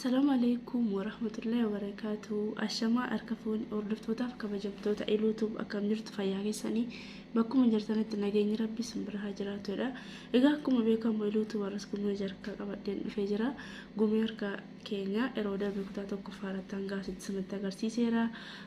السلام عليكم ورحمة الله وبركاته. الشماء أركفون أردفتوتاف كبجبتوتا إلوتوب أكم جرت فياكي سني بكم جرتنا تناجيني ربي سمبرها جراتو دا إيجاكم بيكم إلوتوب ورسكم جركا قبضين فجرا قميركا كينيا إرودا بكتاتو كفارة تنغا سنة تغرسي سيرا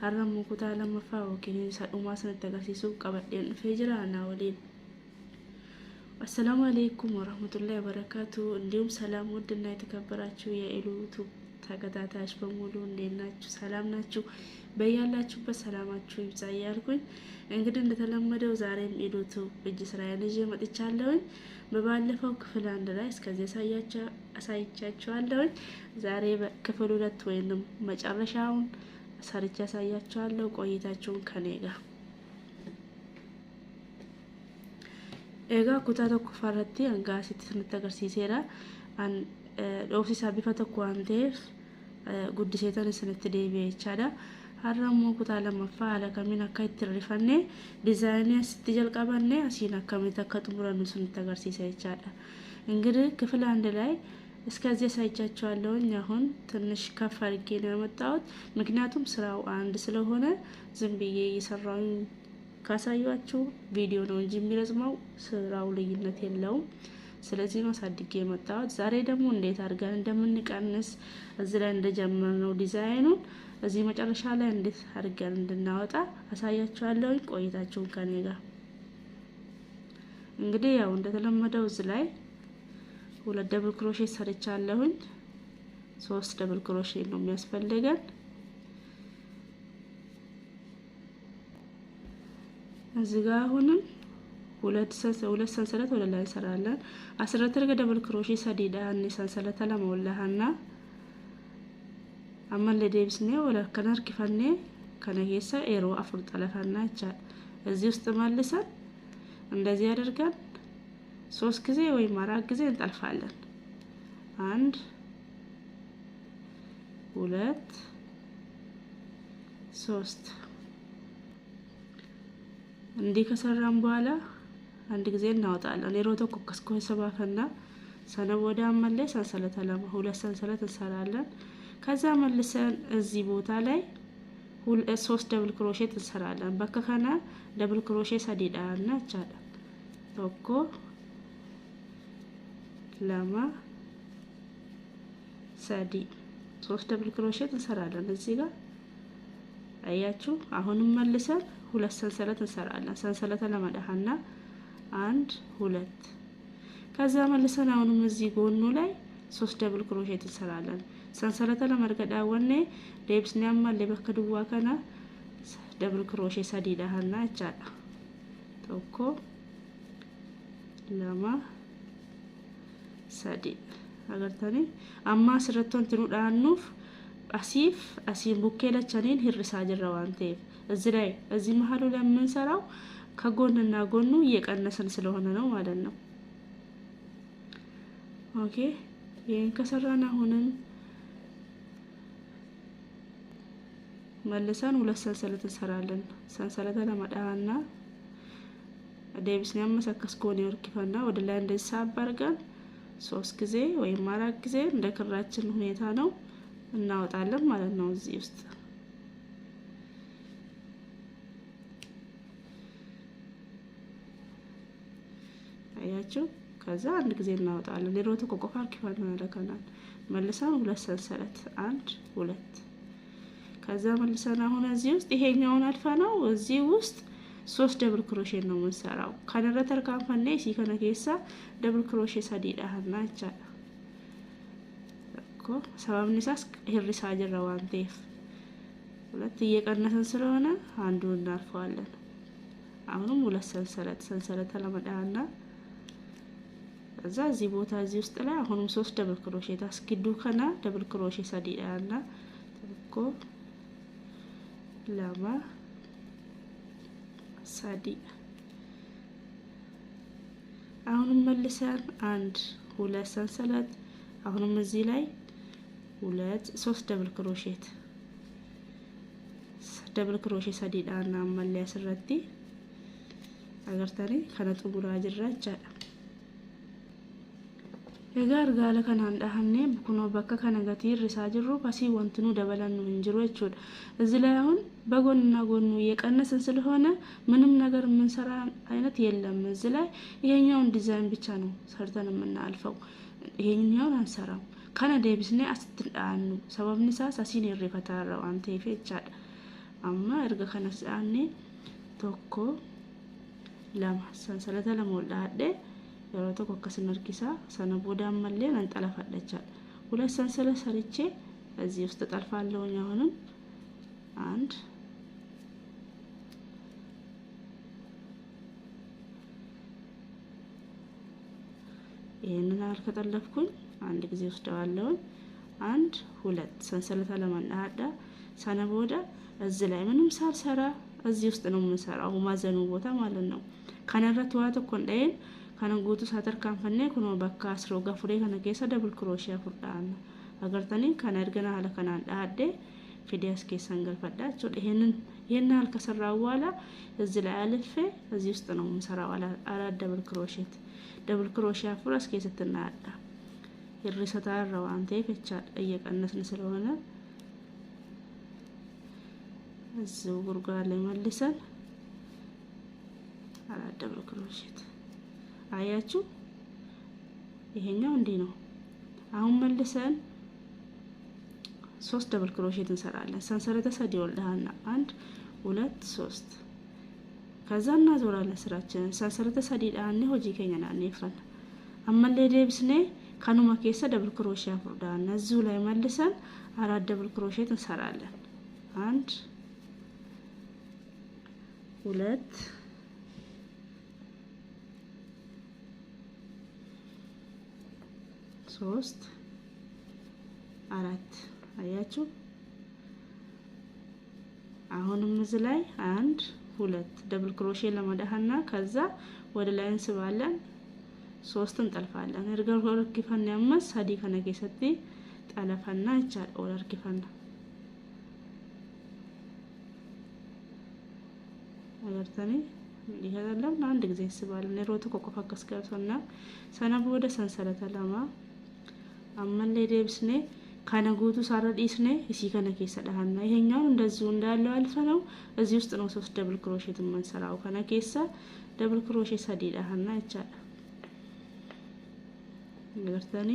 هرمو كتا لما فاو كيني سأوما سنة تغرسي سوق قبضين فجرا أنا ولين. السلام عليكم ورحمة الله وبركاته. اليوم سلام ودنا يتكبراتشو يا إلوتو تاكتاتاش بمولو نديناتشو سلام ناتشو بيالاتشو بسلاماتشو يبزايالكوين እንግዲህ እንደተለመደው ዛሬም ኢሉቱ እጅ ስራዬን ይዤ መጥቻለሁኝ። በባለፈው ክፍል 1 ላይ እስከዚህ አሳይቻችኋለሁኝ። ዛሬ በክፍል 2 ወይንም መጨረሻውን ሰርቼ አሳያችኋለሁ። ቆይታችሁን ከኔ ጋር Egaa kutaa tokko farratti hanga asitti nutti agarsiiseera. Dhoofsisaa bifa tokko waan ta'eef guddiseetan isinitti deebi'ee jechaadha. Har'a immoo kutaa lammaffaa haala kamiin akka itti hirrifannee diizaayinii asitti jalqabannee asiin akkamitti akka xumurannu isinitti agarsiisa jechaadha. እንግዲህ ክፍል 1 ላይ እስከዚህ አሳይቻችኋለሁኝ። አሁን ትንሽ ከፍ አድርጌ ነው የመጣሁት ምክንያቱም ስራው አንድ ስለሆነ ዝም ብዬ እየሰራሁኝ ካሳያችሁ ቪዲዮ ነው እንጂ የሚረዝመው ስራው ልዩነት የለውም። ስለዚህ ነው ሳድጌ የመጣሁት። ዛሬ ደግሞ እንዴት አድርገን እንደምንቀንስ እዚህ ላይ እንደጀመርነው ዲዛይኑን እዚህ መጨረሻ ላይ እንዴት አድርገን እንድናወጣ አሳያችኋለሁ። ቆይታችሁን ከኔ ጋር እንግዲህ ያው እንደተለመደው እዚህ ላይ 2 ደብል ክሮሼት ሰርቻለሁኝ። 3 ደብል ክሮሼት ነው የሚያስፈልገን። እዚህ ጋር አሁንም ሁለት ሰንሰለት ወደ ላይ እንሰራለን። 10 ደብል ክሮሼ ሰዲዳ እኔ ሰንሰለት ለማውላሃና አመለ ዴብስኔ ወለ ከነር ከፈኔ ከነጌሳ ኤሮ አፍር ጠለፈና ይቻል እዚህ ውስጥ መልሰን እንደዚህ አድርገን 3 ጊዜ ወይ 4 ጊዜ እንጠልፋለን። 1 2 3 እንዲህ ከሰራን በኋላ አንድ ጊዜ እናወጣለን። ሌሮቶ ኮከስኮ ሰባፈና ሰነብ ወደ አመለ ሰንሰለት አለማ 2 ሰንሰለት እንሰራለን። ከዛ መልሰን እዚህ ቦታ ላይ 3 ደብል ክሮሼት እንሰራለን። በከከና ደብል ክሮሼ ሰዲዳና ቻዳ ቶኮ ለማ ሰዲ 3 ደብል ክሮሼት እንሰራለን። እዚህ ጋር አያችሁ። አሁንም መልሰን 2 ሰንሰለት እንሰራለን። ሰንሰለት ለማዳሃና 1 2 ከዛ መልሰን አሁንም እዚህ ጎኑ ላይ 3 ደብል ክሮሼት እንሰራለን። ሰንሰለት ለማርገዳ ወኔ ዴብስኒያማ ለበከዱዋ ከና ደብል ክሮሼ ሰዲዳሃና ቻዳ ቶኮ ለማ ሰዲ አገርታኒ አማ ስረቶን ትኑዳኑፍ አሲፍ አሲን ቡኬለቻኔን ህርሳ ጀራዋንቴፍ እዚህ መሃሉ ላይ የምንሰራው ከጎንና ጎኑ እየቀነሰን ስለሆነ ነው ማለት ነው። ኦኬ ይሄን ከሰራና አሁንም መልሰን 2 ሰንሰለት እንሰራለን። ሰንሰለት ለማዳና ዴብስን ያመሰከስኮን ይወርክፈና ወደ ላይ እንደዚህ ሳባርገን 3 ጊዜ ወይም 4 ጊዜ እንደ ክራችን ሁኔታ ነው እናወጣለን ማለት ነው። እዚህ ውስጥ አያችሁ። ከዛ አንድ ጊዜ እናወጣለን። ሌሎቱ ኮኮፋር ከፋና ለከናል መልሰን 2 ሰንሰለት 1 2 ከዛ መልሰን አሁን እዚህ ውስጥ ይሄኛውን አልፈናው እዚህ ውስጥ 3 ደብል ክሮሼት ነው የምንሰራው። ከነረተር ካምፓኒ ሲከነከሳ ደብል ክሮሼት ሰዲዳና ይቻላል እኮ ሰባብኒሳስ ህርሳ ጀራዋንቴፍ ሁለት እየቀነሰን ስለሆነ አንዱን እናልፈዋለን። አሁንም 2 ሰንሰለት ለማዳና ከዛ እዚህ ቦታ እዚህ ውስጥ ላይ አሁንም 3 ደብል ክሮሼት አስኪዱ ከና ደብል ክሮሼት ሰዲዳና እኮ ለማ ሰዲ አሁንም መልሰን 1 2 ሰንሰለት አሁንም እዚህ ላይ 3 ደብል ክሮሼት ሰዲዳና አመለ ያስረቲ አገርታኒ ከነጡ ጉራ ጅራቻ egaa argaala kanaan dhahannee kunoo bakka kana gatii irrisaa jirru kasii wanti nu dabalannu hin jiru jechuudha እዚህ ላይ አሁን በጎንና ጎኑ እየቀነስን ስለሆነ ምንም ነገር የምንሰራ አይነት የለም እዚህ ላይ ይሄኛውን ዲዛይን ብቻ ነው ሰርተን የምናልፈው ይሄኛውን አንሰራም ካና ዴቢስኔ አስትዳኑ ሰበብኒ ሳስ አሲን ይሪፈታራው አንተ ይፈጫል አማ እርገ ከነሳኔ ቶኮ ለማ ሰንሰለተ ለሞላደ yeroo tokko akkasin harkisaa sana booda ammallee nan xalafadhacha ሁለት ሰንሰለት ሰርቼ እዚህ ውስጥ ተጠልፋለሁኝ አሁንም አንድ ይሄንን አልከጠለፍኩኝ አንድ ጊዜ ወስደዋለሁ አንድ ሁለት ሰንሰለት ለማናዳ sana booda እዚህ ላይ ምንም ሳልሰራ እዚህ ውስጥ ነው የምሰራው ማዘኑ ቦታ ማለት ነው ከነረት ዋተ ኮንዴን kanan guutu sadarkaan fannee kunoo bakka asroo gafuree kana keessa double crochet fudhaan agartanii kana ergana hala kanaan dhaadde fidees keessan galfadhaa jechuudha ይሄን halka sarraa wala እዚህ ላይ አልፌ እዚህ ውስጥ ነው የምሰራው አላ double crochet አፍራስ keessatti እናዳ ይርሰታራው አንተ ይፈቻል እየቀነስን ስለሆነ እዚሁ ጉርጓድ ላይ መልሰን አላ double crochet አያችሁ ይሄኛው እንዴ ነው አሁን መልሰን 3 ደብል ክሮሼት እንሰራለን ሰንሰለተ ሰዲ ወልዳና 1 2 3 ከዛና ዞራለን ስራችን ሰንሰለተ ሰዲ ዳኔ ሆጂ ከኛና ነፈን አመለ ዴብስኔ ካኑማ ከሰ ደብል ክሮሼት አፍርዳና እዚሁ ላይ መልሰን 4 ደብል ክሮሼት እንሰራለን 1 2 ሶስት አራት አያችሁ አሁንም እዚህ ላይ 1 2 ደብል ክሮሼት ለማዳህና ከዛ ወደ ላይ እንስባለን 3 እንጠልፋለን እርገር ወርኪፈን ያመስ ሳዲ ከነገሰቲ ጠለፈና ይቻል ወርኪፈን አገርተኔ ይሄዳለም አንድ ጊዜ እንስባለን ሮቶ ኮኮፋከስ ከሰና ሰነብ ወደ ሰንሰለተ ለማ አመለ ዴብስኔ ካነጉቱ ሳረዲስኔ እሲ ከነ ከሰዳሃና ይሄኛው እንደዚሁ እንዳለው አልፈነው እዚህ ውስጥ ነው 3 ደብል ክሮሼት መንሰራው ከነ ከሰ ደብል ክሮሼት ሰዲዳሃና ይቻላል ይርተኒ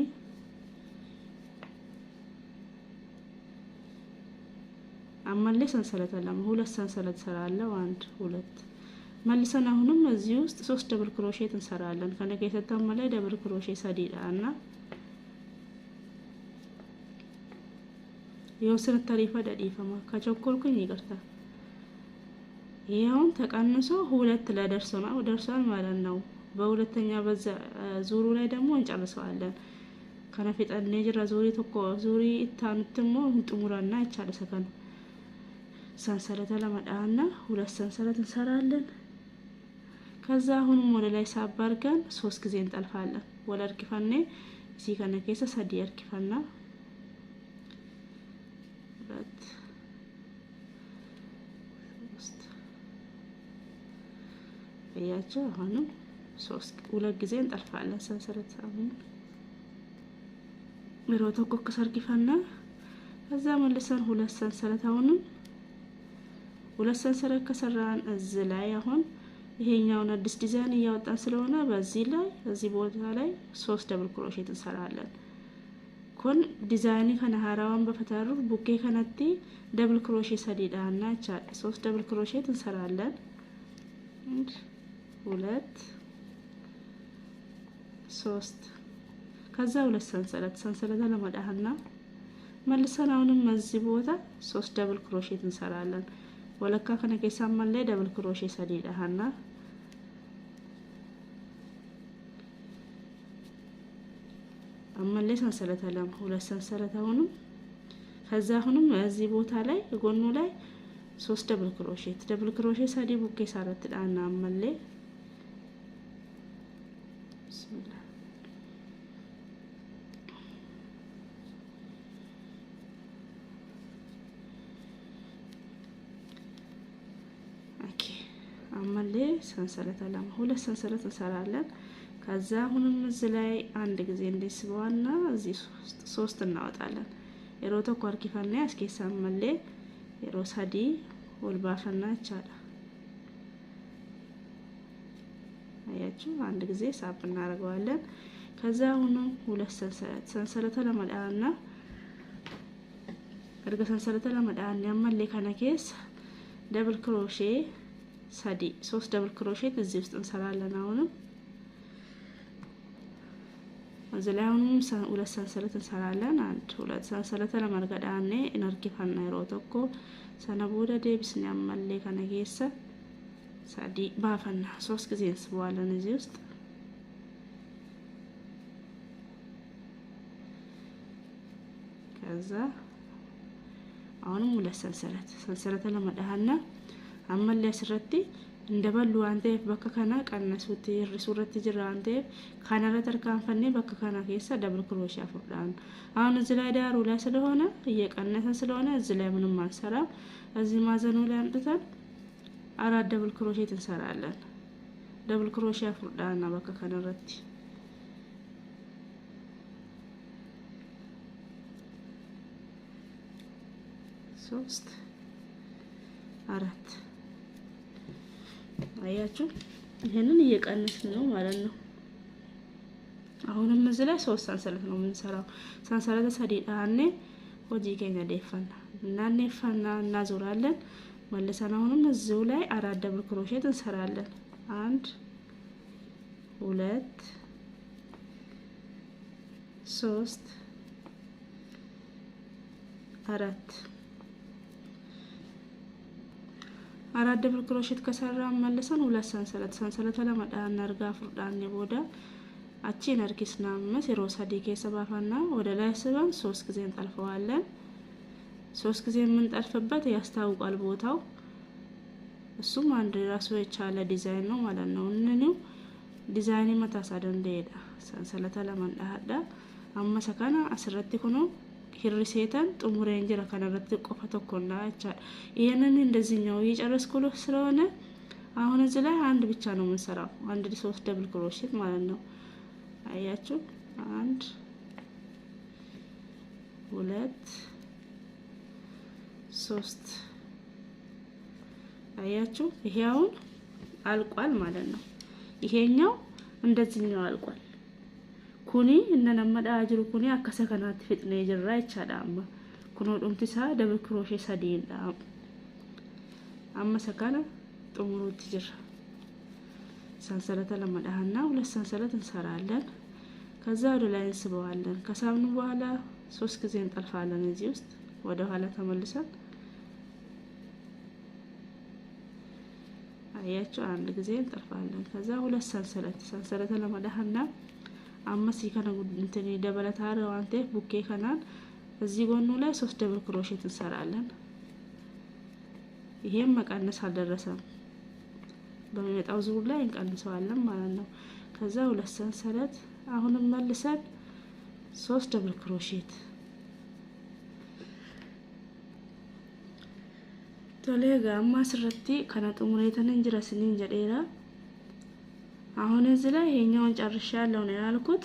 አመለ ሰንሰለት አለ ሁለት ሰንሰለት ሰራለው 1 2 መልሰን አሁንም እዚህ ውስጥ 3 ደብል ክሮሼት እንሰራለን ከነ ከሰ ተመለ ደብል ክሮሼት ሰዲዳሃና የወሰነ ታሪፋ ዳዲፈማ ካቸኮልኩኝ ይቅርታ ይሄውን ተቀንሶ ሁለት ለደርሶና ደርሷል ማለት ነው በሁለተኛ በዛ ዙሩ ላይ ደግሞ እንጨርሰዋለን ከነፈጠን ነጅራ ዙሪ ተኮ ዙሪ ታንተሞ እንጥሙራና ይቻለ ሰከን ሰንሰለት ለማዳና ሁለት ሰንሰለት እንሰራለን ከዛ አሁንም ወደ ላይ ሳባርገን 3 ጊዜ እንጠልፋለን ወለር ከፈኔ እሲ ከነከሰ ሰዲር ከፈና ያቻው አሁንም 3 ሁለት ጊዜ እንጠልፋለን ሰንሰለት አሁን ምሮቶ ኮከሰር ከፈና ከዛ መልሰን ሁለት ሰንሰለት አሁንም ሁለት ሰንሰለት ከሰራን እዚህ ላይ አሁን ይሄኛው አዲስ ዲዛይን ያወጣን ስለሆነ በዚህ ላይ እዚህ ቦታ ላይ 3 ደብል ክሮሼት እንሰራለን ኮን ዲዛይን ከነሃራውን በፈታሩ ቡኬ ከነቲ ደብል ክሮሼት ሰዲዳና ቻል 3 ደብል ክሮሼት እንሰራለን 2 3 ከዛ ሁለት ሰንሰለት ለማዳህና መልሰን አሁንም እዚህ ቦታ 3 ደብል ክሮሼት እንሰራለን ወለካ ከነከሳማን ላይ ደብል ክሮሼት ሰዲዳና አመለ ሰንሰለት አለም ሁለት ሰንሰለት አሁንም ከዛ አሁንም እዚህ ቦታ ላይ ጎኑ ላይ 3 ደብል ክሮሼት ሰዲ ቡኬ ሳረት ዳና አመለ ቢስሚላህ ኦኬ አመለ ሰንሰለት አለም ሁለት ሰንሰለት እንሰራለን ከዛ አሁንም እዚህ ላይ አንድ ጊዜ እንደስበዋና እዚህ ሶስት እናወጣለን። የሮቶ ኳርኪፋና ያስኬሳን መሌ የሮሳዲ ወልባፈና ይቻላል። አያችሁ አንድ ጊዜ ሳብ እናደርገዋለን። ከዛ አሁንም ሁለት ሰንሰለት ለመዳና እርገ ሰንሰለት ለመዳና ያመሌ ከነኬስ ደብል ክሮሼ ሳዲ 3 ደብል ክሮሼት እዚህ ውስጥ እንሰራለን። አሁንም እዚህ ላይ አሁንም ሁለት ሰንሰለት እንሰራለን። አንድ ሁለት ሰንሰለት ለመርገዳኔ ኢነርኪፋና ይሮቶኮ ሰነቦደ ዴብስን ያመሌ ከነኬስ ሳዲ ባፈና 3 ጊዜ እንስበዋለን እዚህ ውስጥ። ከዛ አሁንም ሁለት ሰንሰለት ለመዳሃና አመሌ አስረቲ እንደበሉ አንተ በከከና ቀነሱት ይርሱረት ጅራ አንተ ካናራ ተርካንፈኔ በከከና ከየሳ ደብል ክሮሽ አፍርዳን። አሁን እዚህ ላይ ዳሩ ላይ ስለሆነ እየቀነሰ ስለሆነ እዚህ ላይ ምንም አንሰራም። እዚህ ማዘኑ ላይ አምጥተን አራት ደብል ክሮሼት እንሰራለን። ደብል ክሮሼ አፍርዳና በከከና ረቲ 3 4 አያችሁ ይሄንን እየቀነስን ነው ማለት ነው። አሁንም እዚህ ላይ 3 ሰንሰለት ነው የምንሰራው። ሰንሰለት ሰዲዳኔ ወጂ ከኛ ደፋና እናነፋና እናዞራለን። መልሰን አሁንም እዚሁ ላይ አራት ደብል ክሮሼት እንሰራለን። 1 2 3 4 አራት ደብል ክሮሼት ከሰራን መልሰን ሁለት ሰንሰለት ለመዳና አርጋ ፍርዳን ቦዳ አቺን አርኪስና መስሮ ሳዲኬ ሰባፋና ወደ ላይ ስበን 3 ጊዜ እንጠልፈዋለን። 3 ጊዜ የምንጠልፍበት ያስታውቃል ቦታው። እሱም አንድ ራሱ የቻለ ዲዛይን ነው ማለት ነው። እነኚህ ዲዛይን መታሳደን ደዳ ሰንሰለት ለመዳዳ አመሰካና አስረቲ ሆኖ ሂርሴታን ጥሙሬ እንጀራ ከነረት ቆፈ ተኮና አይቻል። ይሄንን እንደዚህኛው እየጨረስኩ ስለሆነ አሁን እዚህ ላይ አንድ ብቻ ነው የምንሰራው። አንድ 3 ደብል ክሮሼት ማለት ነው። አያችሁ 1 2 3 አያችሁ ይሄ አሁን አልቋል ማለት ነው። ይሄኛው እንደዚህኛው አልቋል። ኩኒ እነነመዳ አጅሩ ኩኒ አከሰ ከናት ፍጥነ ይጅራ ይቻላል። ኩኖ ዶምቲሳ ደብል ክሮሼ ሰዲንዳ አመሰካና ጥሙሩት ይጅራ ሰንሰለት ለመዳህና ሁለት ሰንሰለት እንሰራለን። ከዛ ወደ ላይ እንስበዋለን። ከሳብኑ በኋላ 3 ጊዜ እንጠልፋለን። እዚህ ውስጥ ወደ ኋላ ተመልሰን አያችሁ አንድ ጊዜ እንጠልፋለን። ከዛ ሁለት ሰንሰለት ለመዳህና አምስት ይከነ እንትን ደበለታረ አንተ ቡኬ ከናን እዚህ ጎኑ ላይ 3 ደብል ክሮሼት እንሰራለን። ይሄም መቀነስ አልደረሰም። በሚመጣው ዙር ላይ እንቀንሰዋለን ማለት ነው። ከዛ ሁለት ሰንሰለት አሁንም መልሰን 3 ደብል ክሮሼት ቶሌጋ ማስረቲ ከነጥሙሬተን እንጅራስኒን ጀዴራ አሁን እዚህ ላይ ይሄኛውን ጨርሻለሁ ነው ያልኩት።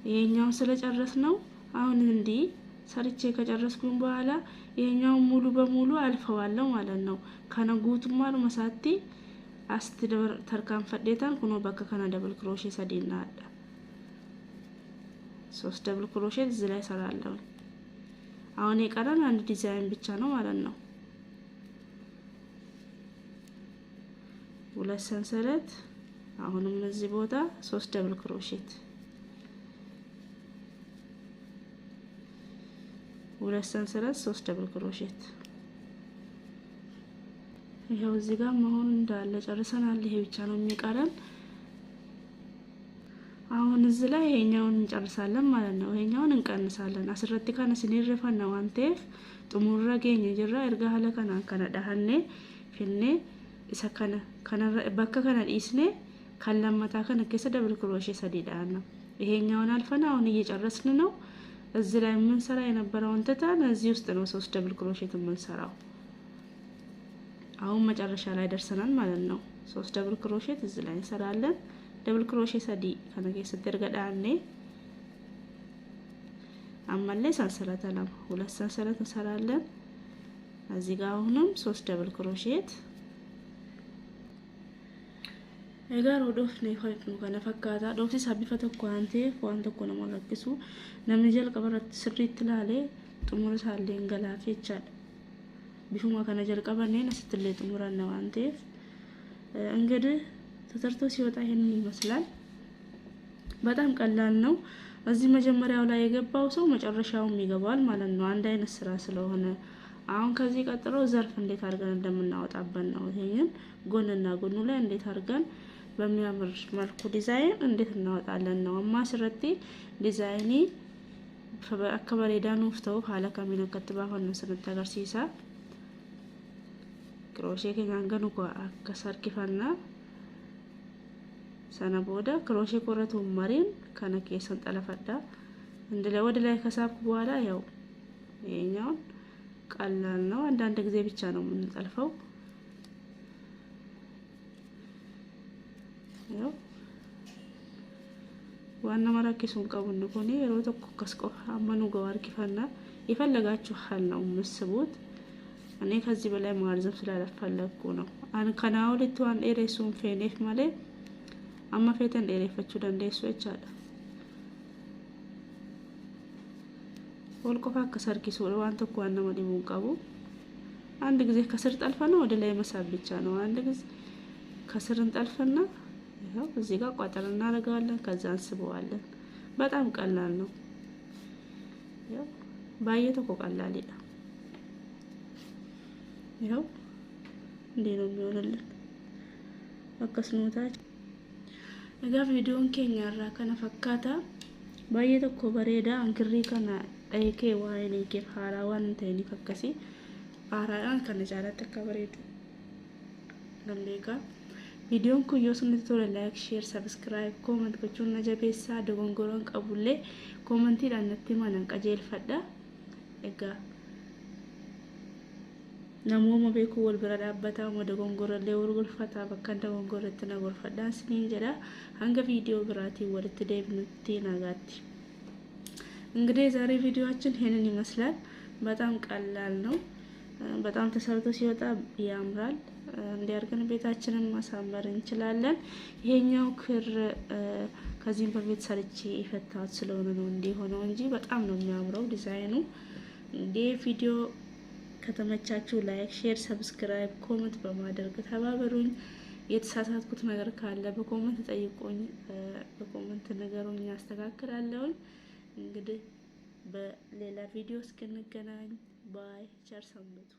ይሄኛውን ስለጨረስ ነው አሁን እንዲህ ሰርቼ ከጨረስኩኝ በኋላ ይሄኛውን ሙሉ በሙሉ አልፈዋለሁ ማለት ነው። ከነጉቱም ማሉ መሳቲ አስት ደበር ተርካን ፈዴታን ኩኖ በከ ከነ ደብል ክሮሼ ሰዲና አዳ 3 ደብል ክሮሼ እዚህ ላይ ሰራለሁ። አሁን የቀረን አንድ ዲዛይን ብቻ ነው ማለት ነው። ሁለት ሰንሰለት አሁንም እዚህ ቦታ 3 ደብል ክሮሼት ሁለት ሰንሰለት 3 ደብል ክሮሼት ይሄው እዚህ ጋር መሆን እንዳለ ጨርሰናል። ይሄ ብቻ ነው የሚቀረን። አሁን እዚህ ላይ ይሄኛውን እንጨርሳለን ማለት ነው። ይሄኛውን እንቀንሳለን። አስረቲ ካነ ሲኒረፋና ዋንቴፍ ጥሙራ ገኘ ጅራ እርጋ ሀለከና ከነዳህኔ ፍኔ ኢሰከነ ከነ በከ ከነ ዲስኔ ከለመታ ከነ ከሰ ደብል ክሮሼ ሰዲዳና ይሄኛውን አልፈና አሁን እየጨረስን ነው። እዚህ ላይ ምን ሰራ የነበረውን ተታን እዚህ ውስጥ ነው 3 ደብል ክሮሼት የምንሰራው። አሁን መጨረሻ ላይ ደርሰናል ማለት ነው። 3 ደብል ክሮሼት እዚህ ላይ እንሰራለን። ደብል ክሮሼት ሰዲ ከነገ ስትርገዳኔ አማለ ሰንሰለት አለም 2 ሰንሰለት እንሰራለን። እዚህ ጋር አሁንም 3 ደብል ክሮሼት egar odof ne khaytu kana fakkaata dofti sabbifa tokko ante waan tokko nama rakkisu namni jalqabarratti sirriitti ilaalee xumura isaallee galaaf jechaadha. Bifuma kana jalqabanneen asittillee xumuranna waan ta'eef እንግዲህ ተሰርቶ ሲወጣ ይሄንን ይመስላል። በጣም ቀላል ነው። እዚህ መጀመሪያው ላይ የገባው ሰው መጨረሻውም ይገባል ማለት ነው። አንድ አይነት ስራ ስለሆነ አሁን ከዚህ ቀጥሎ ዘርፍ እንዴት አድርገን እንደምናወጣበት ነው። ይሄን ጎንና ጎኑ ላይ እንዴት አድርገን በሚያምር መልኩ ዲዛይን እንዴት እናወጣለን ነው። ማስረቲ ዲዛይኒ አከባሪ ዳኑ ፍተው ሐላ ከሚነ ከተባ ሆነ ስንት ተገርሲሳ ክሮሼ ከኛንገኑ ከሰርኪፋና ሰና ቦዳ ክሮሼ ቆረቱ ማሪን ከነከ ሰንጠለፈዳ እንደለ ወደ ላይ ከሳብኩ በኋላ ያው ይሄኛው ቀላል ነው። አንዳንድ ጊዜ ብቻ ነው የምንጠልፈው። ያው ዋና ማራኪሱን ቀቡን ኮኔ ሮቶ ኮከስቆ አመኑ ገዋርኪፋና ይፈልጋችሁ ሐል ነው መስቡት። እኔ ከዚህ በላይ ማርዘም ስላልፈለኩ ነው። አን ከናው ለቷን ኤሬሱን ፌኔፍ ማለት አማ ፌተን ኤሬፈቹ ደንደሱ ይቻላል። ወልቆፋ ከሰርኪሱ ዋንተ ቋና ወዲሙን ቀቡ አንድ ጊዜ ከስር ጠልፈና ወደ ላይ መሳብ ብቻ ነው። አንድ ጊዜ ከስርን ጠልፈና ይሄው እዚህ ጋር ቋጠር እናደርጋለን። ከዛ አንስበዋለን። በጣም ቀላል ነው። ያው ባየተው ቆቀላል ይላል። ይሄው እንዴ ነው የሚሆንልን አከስኖታች እጋ ቪዲዮን ከኛራ ከነ ፈካታ ባየተው ኮበሬዳ አንክሪ ከና አይኬ ዋይኔ ከፋራ ዋን እንተኒ ፈከሲ አራያን ከነ ጃላት ከበሬዱ ለምሌጋ ቪዲዮን ኩ yoosumni tole like share subscribe comment gochuun na jabeessa dogongoron qabulle comment dhanatti manan qajeelfadha. Egaa namooma beeku wal bira dhaabbata mo dogongorallee urgulfata bakka dogongoratti na gorfadhaan siniin jedha. hanga ቪዲዮ ብራቲ ወልት ደብኑቲ ናጋቲ እንግዲህ ዛሬ ቪዲዮአችን ይሄንን ይመስላል። በጣም ቀላል ነው። በጣም ተሰርቶ ሲወጣ ያምራል። እንዲያርገን ቤታችንን ማሳመር እንችላለን። ይሄኛው ክር ከዚህም በፊት ሰርቼ ይፈታውት ስለሆነ ነው እንዲህ ሆነው እንጂ በጣም ነው የሚያምረው ዲዛይኑ። እንዲህ ቪዲዮ ከተመቻችሁ ላይክ ሼር ሰብስክራይብ ኮሜንት በማድረግ ተባበሩኝ። የተሳሳትኩት ነገር ካለ በኮሜንት ጠይቁኝ። በኮሜንት ነገሩኝ አስተካክላለሁ። እንግዲህ በሌላ ቪዲዮ እስክንገናኝ ባይ ቸር ሰንብቱ።